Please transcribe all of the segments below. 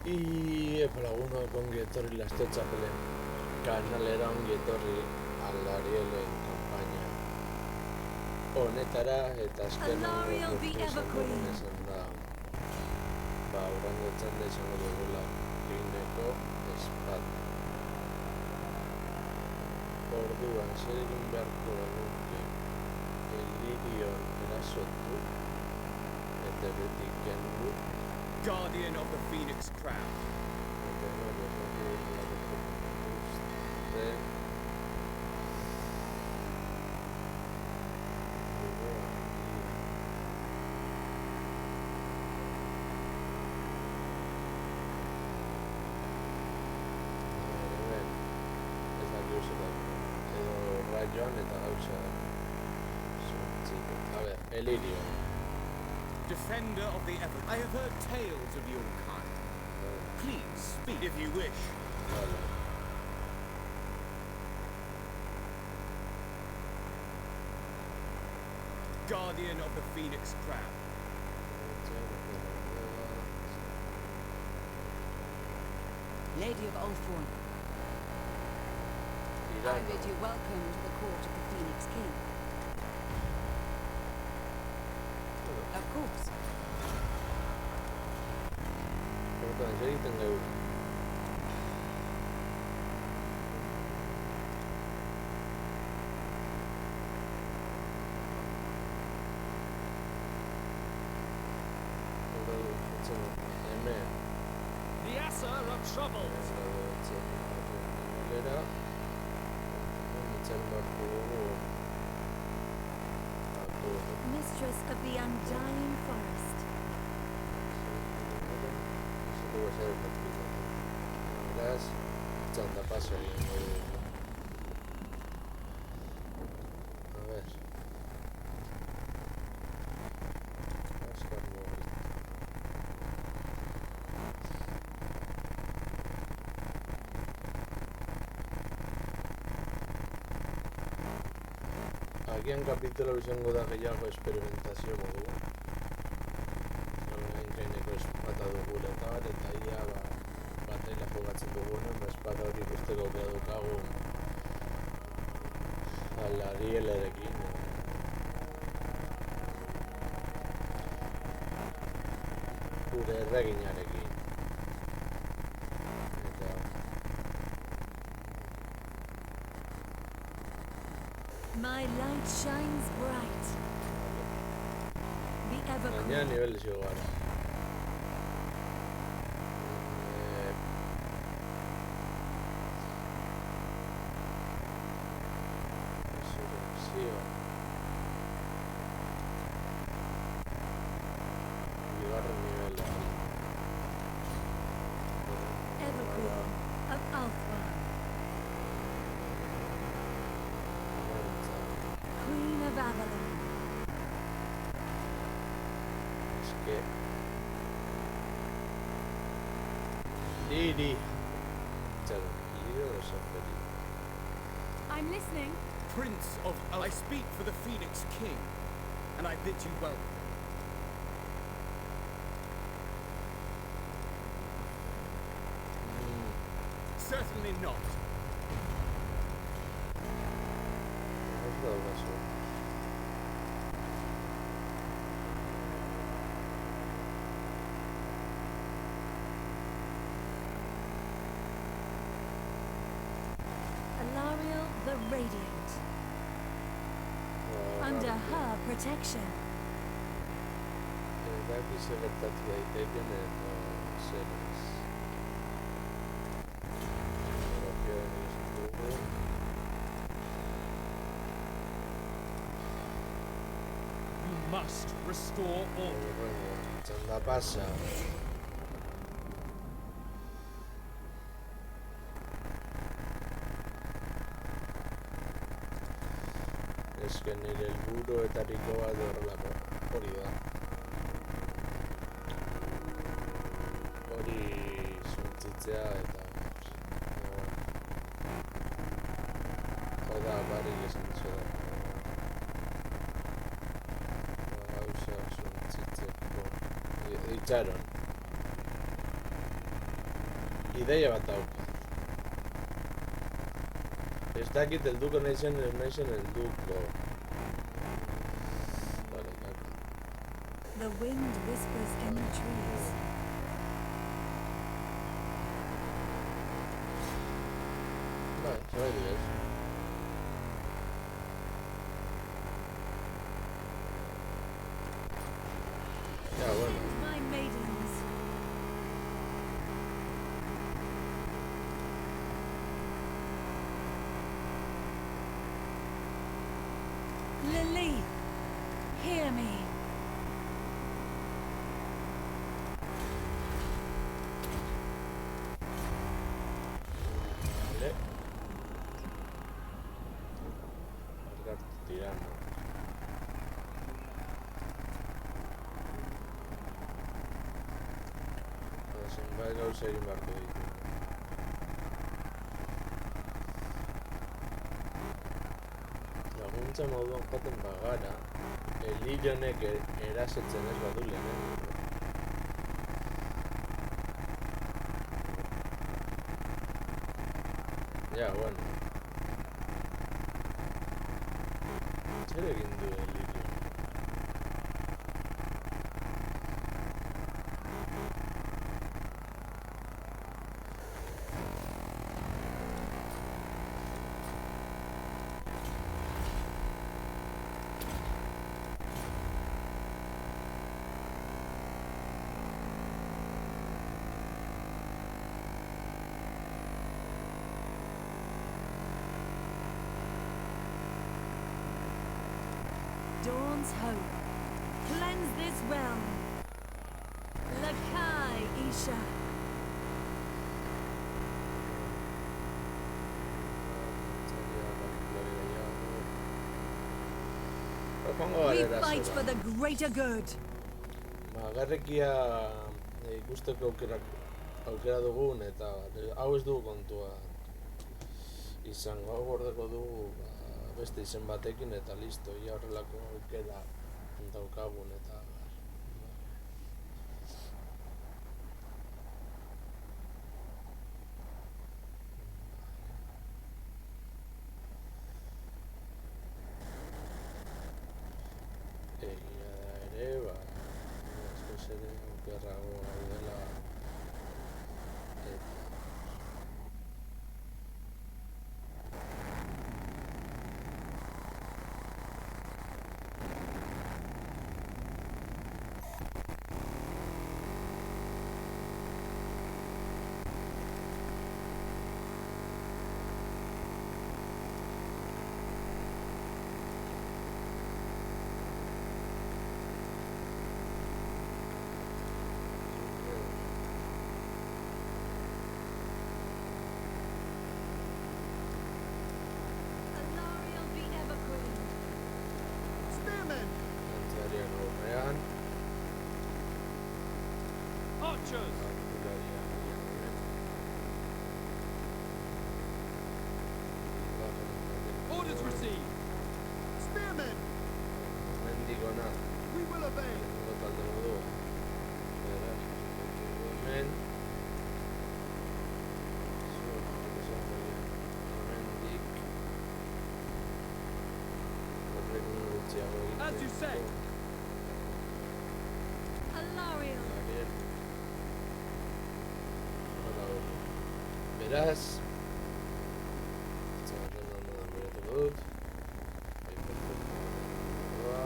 Y lagunok ongi etorri Lasto Txapelen kanalera, ongi etorri Alarielen kanpaina honetara, eta azkenengo lortu izan dugun esan da urrengo txanda izango dugula Lineko espada. Orduan, zer egin beharko genuke Elirion erasotu eta betik kendu Guardian of the Phoenix Crown. Rayon eta gauza zortzik. A ver, Elirion. Defender of the Ever. I have heard tales of your kind. Please speak if you wish. Vale. Guardian of the Phoenix Crown. Lady of Ulthorn, I bid you welcome to the court of the Phoenix King. Of course. Orduan, zer egiten dugu? Hemen. The Assa are troubled. Galera. Itzan barko dugu. Mistress of the Undying Forest. Beraz, txanda paso egingo dugu. A ver. Azkar mugitu. Agian kapitolo izango da gehiago experimentazio modu. Gaineko espada dugula eta ia batela jogatzen dugunen, espada hori guzteko dukagu Alarielerekin. Gure erreginarekin. My light shines bright. The ever Gainera nivel zio gara. Resurrekzio. Bigarren nivela. Everqueen of Ulthorn, Queen of Avalon, Eske Liri. Txalo, Liri o Soferi. I'm listening. Prince of I speak for the Phoenix King, and I bid you welcome. Certainly not. Ez da oso. Alariel the Radiant. Under her protection. Daki zer gertatu daiteken edo zer ez. European izan dugu. You must restore order. Txanda pasa. Eske nire helburuetariko bat horrelako hori da. Hori zuntzitzea eta da barik esan zuen. Gauza zuntzitzeko itxaron. Ideia bat daukat. Ez dakit helduko naizen helduko. Vale, kaka. The wind whispers in the trees. Vale, zerbait bidez. Ja, bueno. My maidens. Lily, hear me. Vale. Marcar tirano. Zenbait gauza egin beharko ditu. Laguntza moduan joaten bagara, Elionek erasetzen ez badu lehenengo. Ja, bueno. Zer egin du Elion? Dawn's hope. Cleanse this realm. Lakai Isha. We fight for the greater good. Agarrekia ikusteko aukera dugun eta hau ez dugu kontua izango, hau gordeko dugu beste izen batekin eta listo, ia horrelako aukera daukagun eta egia da ere, askoz ere okerrago gaudela eta Alariel be ever queen. Spearmen! Antziaren aurrean Archers! Orders received! Spearmen! Mendigona We will obey! Tengo talde modua Beraz, hemen hemendik horrekin gutxiago egiten As you say. Alariel. Ariel Hala hori Beraz Zerren ondoan miratuko dut Bai, perfecto Doa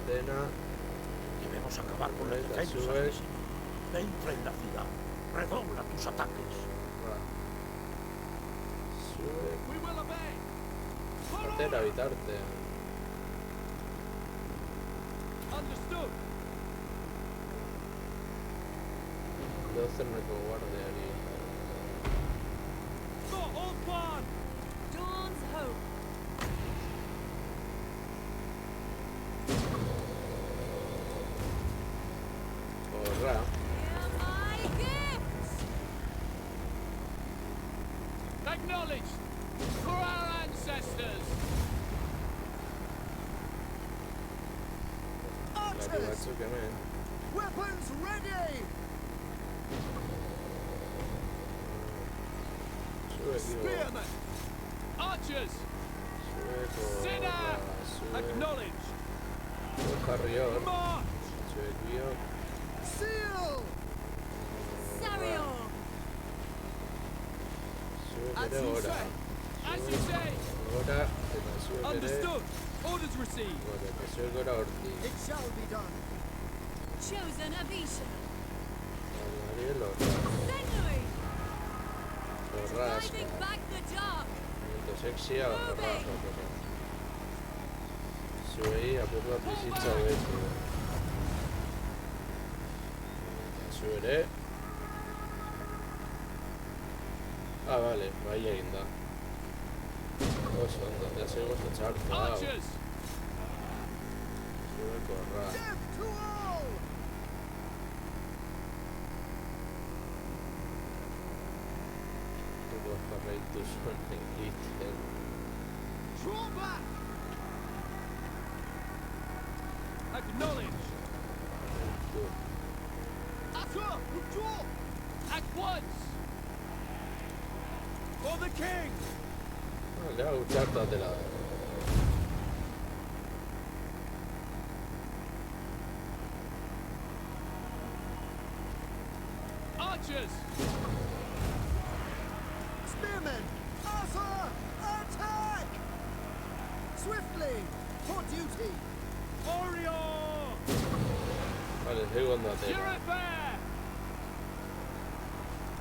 Dena Debemos acabar con los Eta pequeños zuen asesinos. Entra en la ciudad. Redobla tus ataques. Zuek We will obey! Atera bitartean Understood! Dozerneko guardiari For all one! Dawn's hope. Horra Hear my gifts. Acknowledged! For our ancestors! Gari batzuk hemen. Weapons ready! Spearmen! Archers! Sinner! Acknowledge! Jarri hor. March! Zuek biok. Seal! Sario! Zuek As ere you gora. say! As you say! Gora eta zuek ere. Understood! Orders received! Gora eta zuek gora hortik. It shall be done. Chosen Abisha! Ariel hor. Senui! Horraz. Driving back the dark! Momentu sexia horraz. Zuei apur bat bizitza hobetu. Eta zu ere. Ah, vale, bai egin da. Oso ondo, ja zego txartu hau. Archers! Zuek horraz. Death to all! Tuko jarraitu zuen egiten. Draw back! Acknowledge! Tu. Atta! Withdraw! At once! For the king! Vale, hau txartu atela da. Archers! Spearmen! Arthur! Attack! Swiftly! For duty! Orion! Vale, zego ondo atela. Purifair!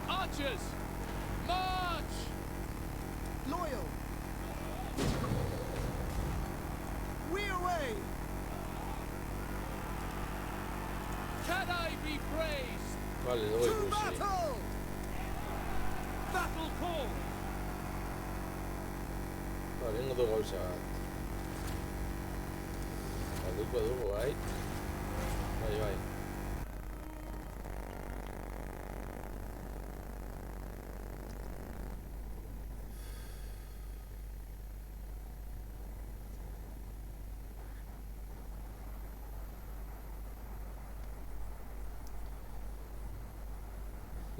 Archers! March! Loyal! We away! Can I be praised? Vale, dugu To ikusi. battle! Battle call! Vale, ingo du gauza bat. Galduko dugu, bai? Bai.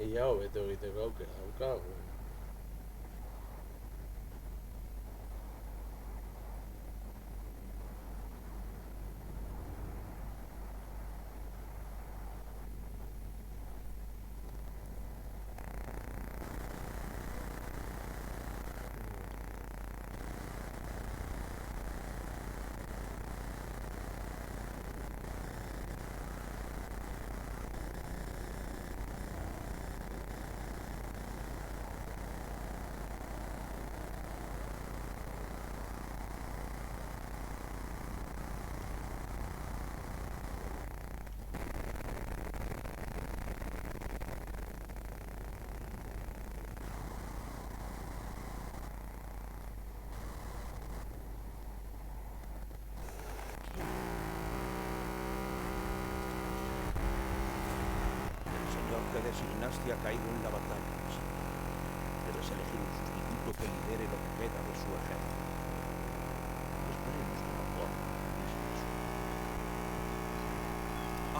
Ia hobeto egiteko aukera daukagu. El señor que designaste ha caído en la batalla. Debes elegir un sustituto que lidere lo que queda de su ejército. Esperemos que la forma misma su.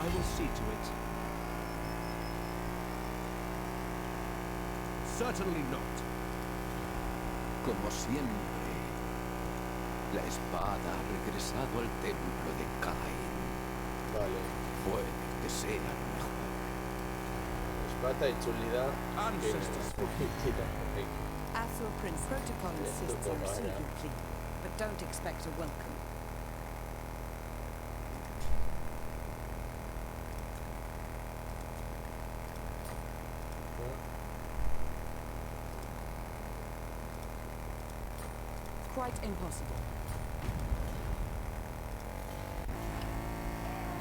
I will see to it. Certainly not. Como siempre, la espada ha regresado al templo de Cain. Vale. Puede que sea lo mejor. Espata itzuli da. Ancestors Tira. Azure Prince protocol Yes, insists look on over receiving there. plea, but don't expect a welcome. Quite impossible.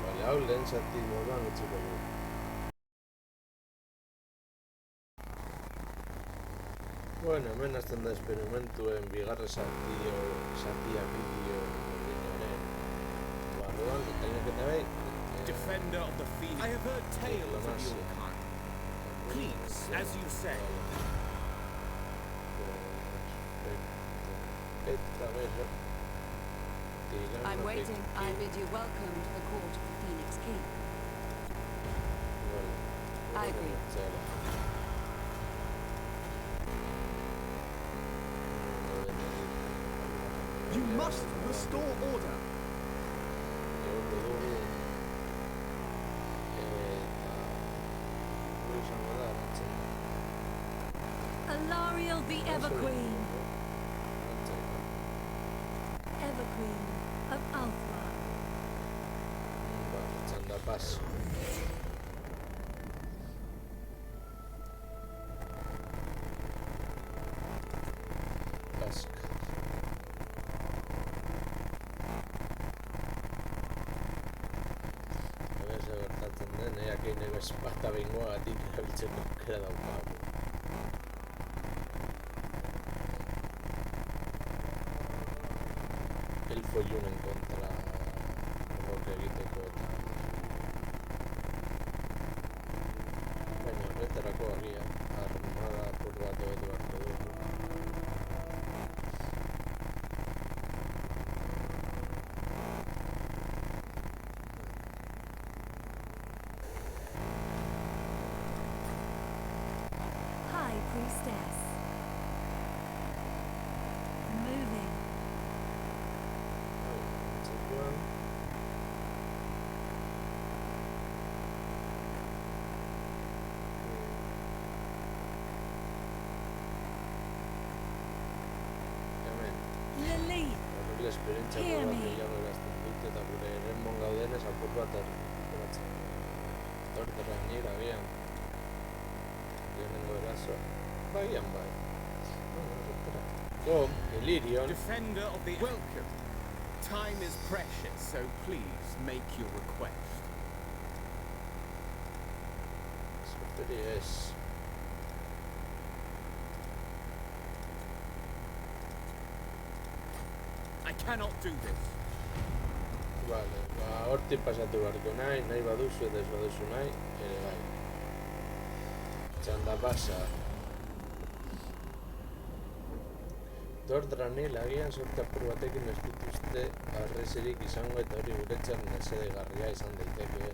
Vale, hau lehen zati moduan utziko du. Bueno, hemen hasten da esperimentuen bigarre zatia bideo berdinaren. Barruan, kainak eta bai. Defender of the Phoenix. I have heard tales of your kind. Please, as you say. Eta beso. I'm waiting. I bid you welcome to the court of the Phoenix King. I agree. You must restore order. Alariel the Everqueen. Everqueen of Alpha. Txanda paso. Kask. Zer gertatzen den, eakein espada bingoagatik erabiltzeko aukera daukagu. Elfo iunen kontra horrek egiteko eta... Baina horretarako agia, armada apur bat hobetu beharko dugu. High Priestess. Moving. Txikuan. Hemen, Lilith. horrek esperientzia Hear bat me. gehiago erazten dut eta gure erenbon gaudenez apur bat errekuperatzen. Tortera nira agian. Lehenengo erasoa. Bagian bai. Go, Illyrion. Defender of the welcome. Time is precious, so please make your request. Superi ez. I cannot do this. Vale, hortik pasatu beharko nahi baduzu eta ez baduzu nahi, ere bai. Txanda pasa. Dordranil agian sorte apur batekin ez dituzte arrezirik izango eta hori guretzat mesedegarria izan daiteke.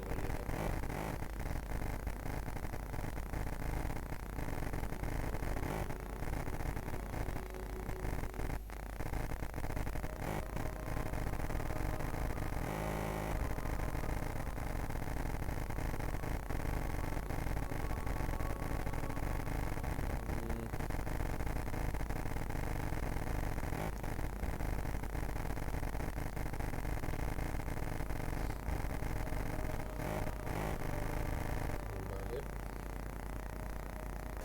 Vale.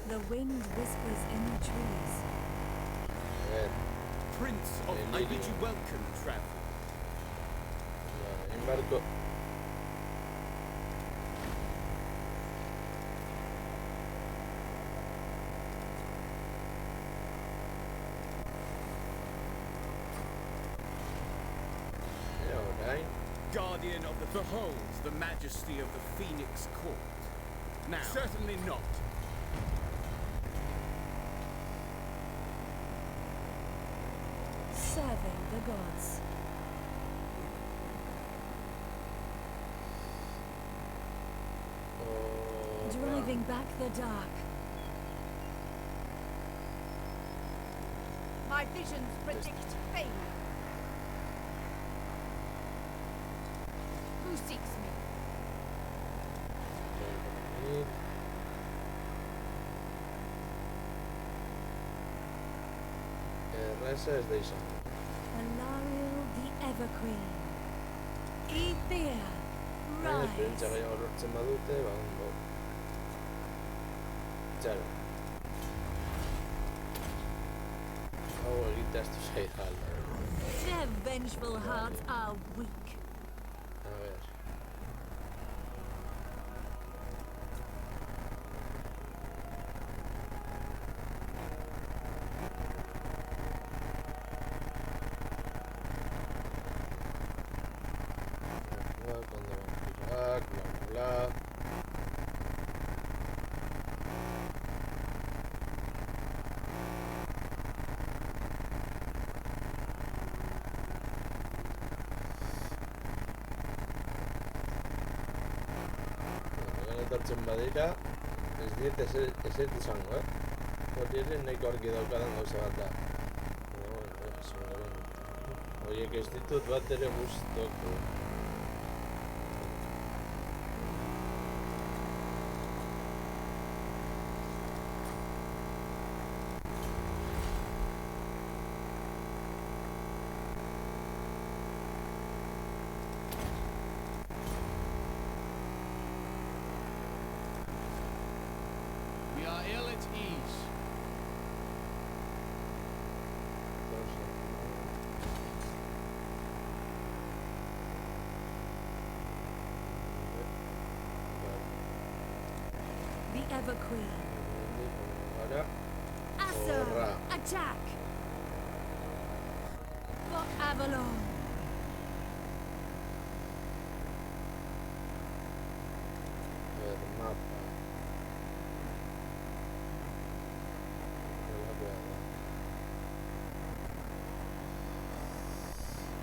The wind whispers in the trees. A ver, Prince of... I bid you welcome, traveler. vale, embarco. Y ahora hay... Guardian of the... Beholds the majesty of the Phoenix Court. Now, certainly not. Serving the gods. Driving back the dark. My visions predict failure. Who seeks me? Erresa ez da izan. Alariel the Everqueen. Aethea. Baina esperientzia Rise. gehiago lortzen badute, ba ondo. Txaro. Hau egitea ez du zaidala. Their vengeful hearts are weak. A ver. Cuando va a girar, bla bla bla. etortzen badira, ez diet ezer izango, Hori ere nahiko argi daukadan gauza bat da. Horiek ez ditut bat ere guztoko. We are ill at ease. The Ever Queen. Ara, Asa, Horra. attack! For Avalon. mapa.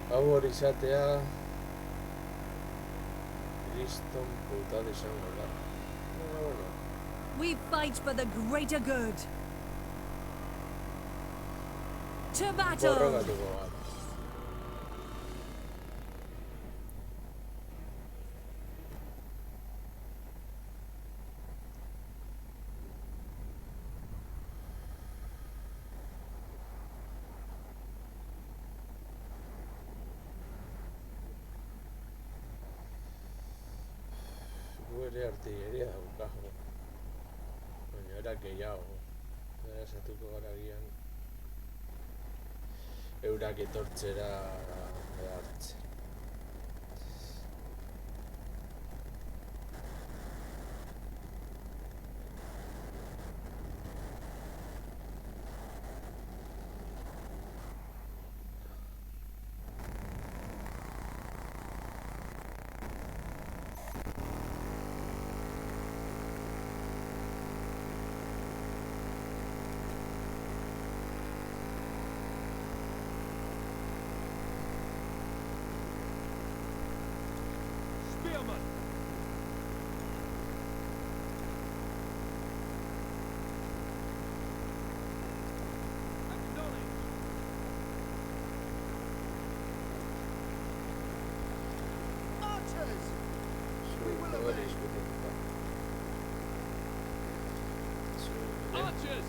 Hau hori izatea Kriston putada izango da. Bueno. We fight for the greater good. To battle! Borrokatuko gara. Gu ere artilleria daukago. Baina era gehiago. Era esatuko gara gian. Eurak etortzera behartzen. Spearman! Acknowledge! Archers! We will obey! Archers!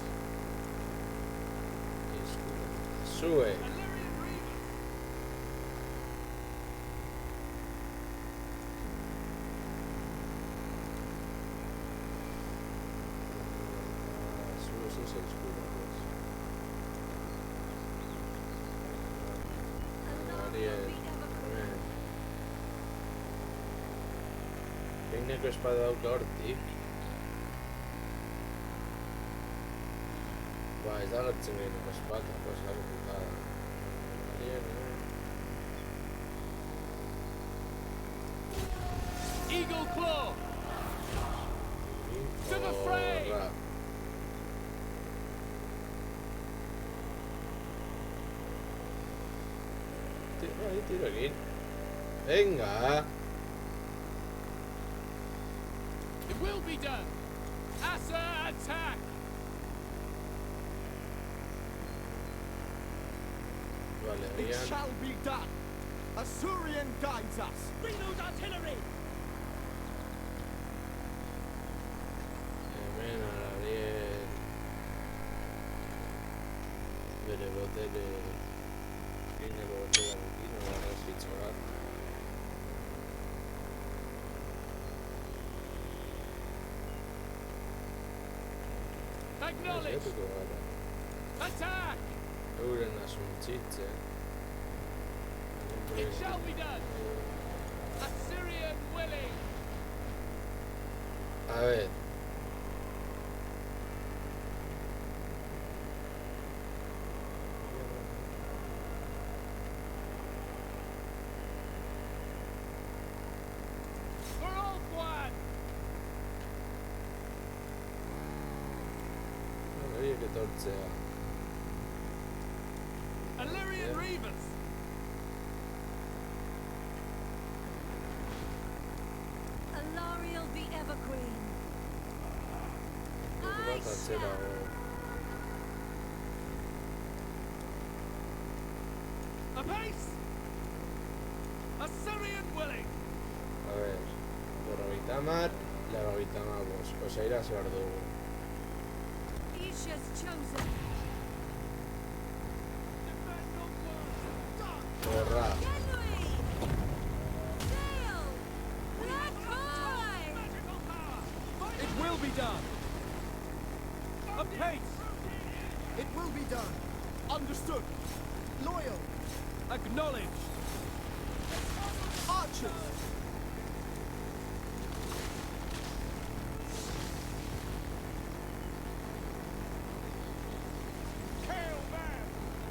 Sue. Illyrian Reavers! Sue es el escudo, Peineko espada dauka hortik. Ba, ez da gertzen gehieneko espada, pues algo putada. Eagle Claw! To the fray! Horra. Ahí tiro aquí. Venga. It will be done! Asa attack! Vale, It habían... shall be done! Asurian guides us! Reload artillery! Hemen arien... Bere botere... Gineko botere gukin, gara zitzo bat. Acknowledge! Zaiatuko gara. Attack! Euren asuntzitzen. It shall be done! Assyrian willing! A ver. For all one! Horiek etortzea. Illyrian Reavers! Alariel the Ever Queen. bat atzerago. Apace! Assyrian willing! A ver, 50 95, pues irazi behar dugu. Isha's chosen. Horra, Genui! Sail! Lakoi! It will be done! Apace! It will be done. Understood. Loyal. Acknowledged! Archers.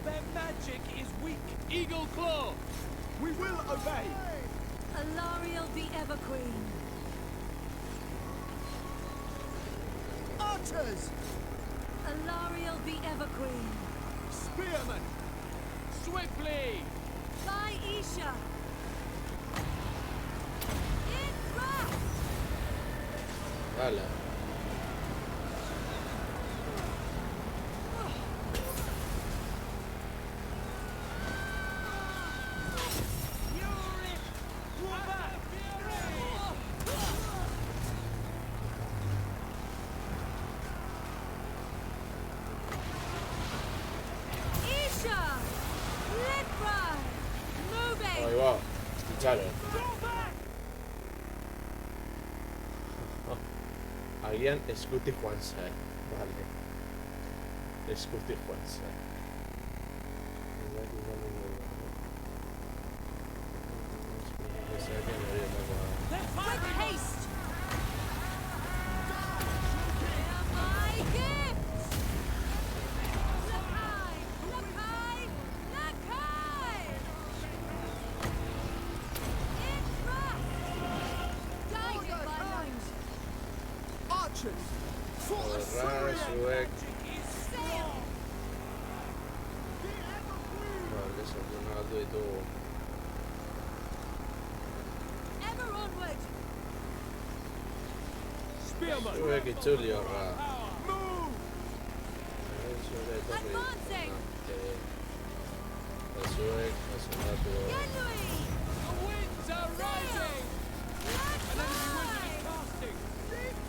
Their magic is weak! Eagle Claw! We will obey. Alariel the Everqueen. Archers. Alariel the Everqueen. Spearmen. Swiftly! By Isha. In thrust! hala. Isha! Lidra! Moving! Ahí va, escucharon. Agian eskuti joan zen, vale. Eskuti joan zen. With haste! They're my gifts! Lakai! Lakai! Lakai! In thrust! Guided by light! Archers. For Horra, Assyria. zuek. Sail! Vale, sartu galdu ditugu. Ever onward! Spearman! Zuek itzuli horra. Move. Zure etorri. Advancing! Eta zuek, asentatu. Genui! The winds are rising! An enemy wizard is casting!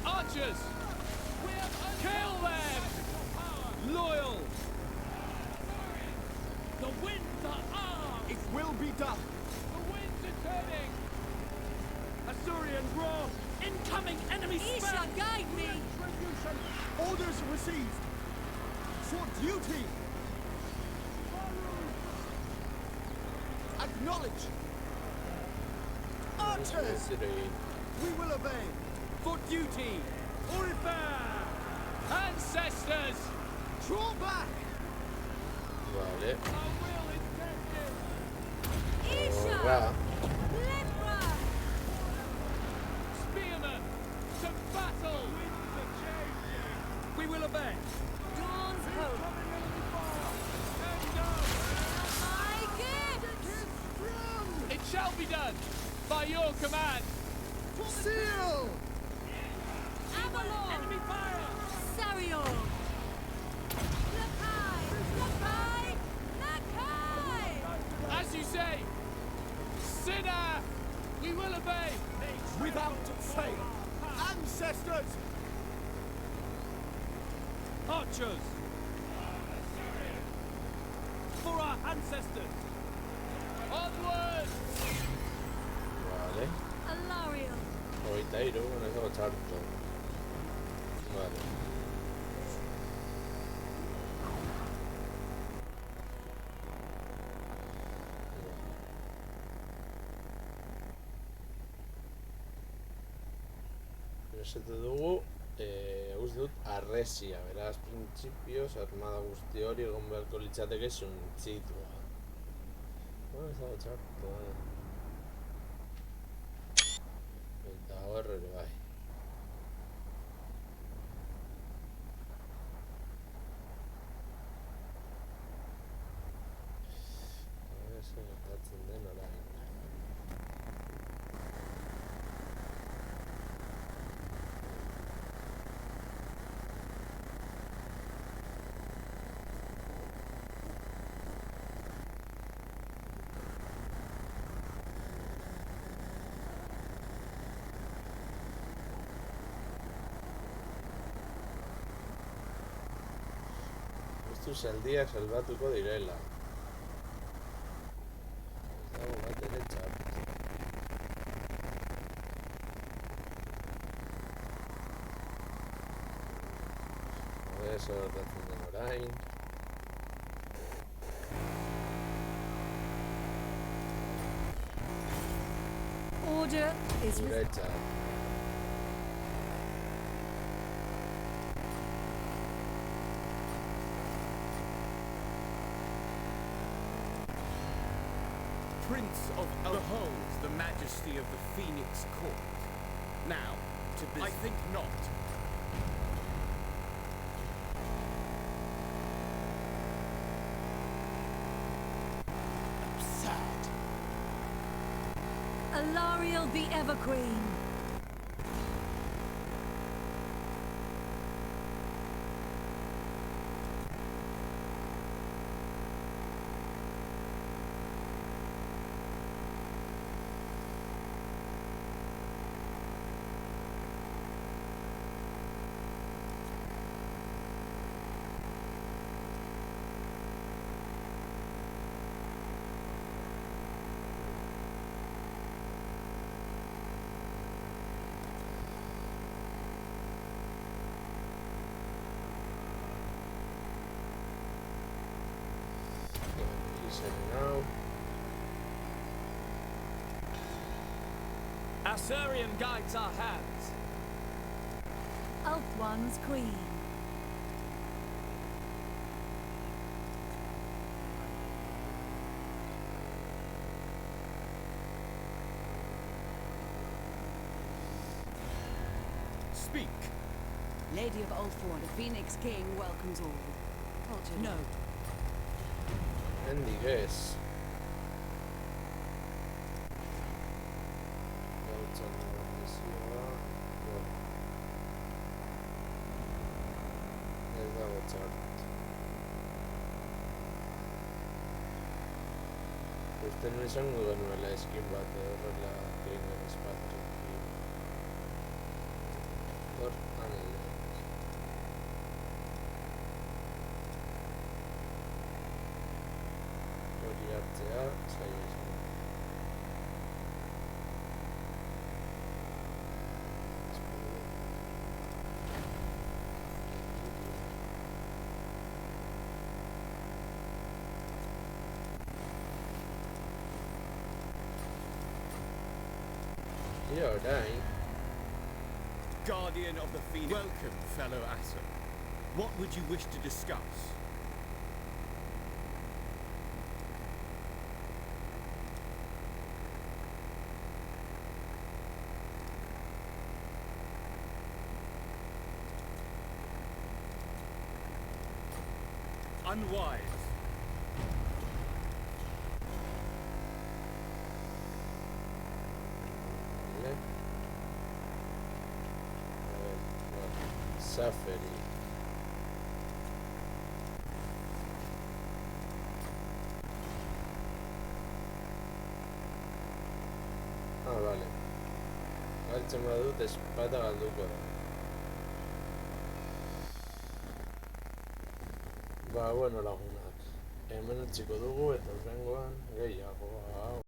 Archers! Kill them! Loyal! The winds are armed! It will be done. The winds are turning! Assyrian roar! Incoming enemy Isha, spell! guide me! Orders received. For duty. Acknowledge. Archers. We will obey. For duty! Urifa! Ancestors! Draw back. Vale. Our will is tested! Isha! Horra. Lidra! Spearmen! To battle! We will obey! Dawn's hope! My gift! It shall be done! By your command! Seal. Avalon! Enemy fire! Sarior! Lakai! Lakai! Lakai! As you say! Sinner! We will obey! Without fail. Ancestors. Archers! For our ancestors! Onward! Vale. Alariel! 23, honezko txarto. Vale. Esate dugu, uste dut, arresia, beraz, printzipioz, armada guzti hori egon beharko litzateke suntzitua. Ez dago txarto, Eta hor ere bai. Zer gertatzen den orain. Justu zaldiak salbatuko direla. Ez dago bat ere txart. Zer gertatzen den orain. Order is Guretzat. Prince of behold the majesty of the Phoenix Court. Now, to business. I think not. Alariel the Everqueen. Now. Asuryan guides our hands. Ulthuan's queen. Speak. Lady of Ulthuan, the Phoenix King welcomes all. Culture. No. Mendiges. Gautzen normalizioa. Ez dago txart. Uste nuen izango genuela eskin bat horrela klingen espazioekin. Hor, anel. Hori hartzea, zaila izan. Ja, orain. Guardian of the Phoenix. Welcome, fellow Asser. What would you wish to discuss? Unwise. Vale. A ver, no. Safari. Ah, vale. Galtzen badut espada galduko da. Ba, bueno, lagunak. Hemen utziko dugu eta hurrengoan gehiago.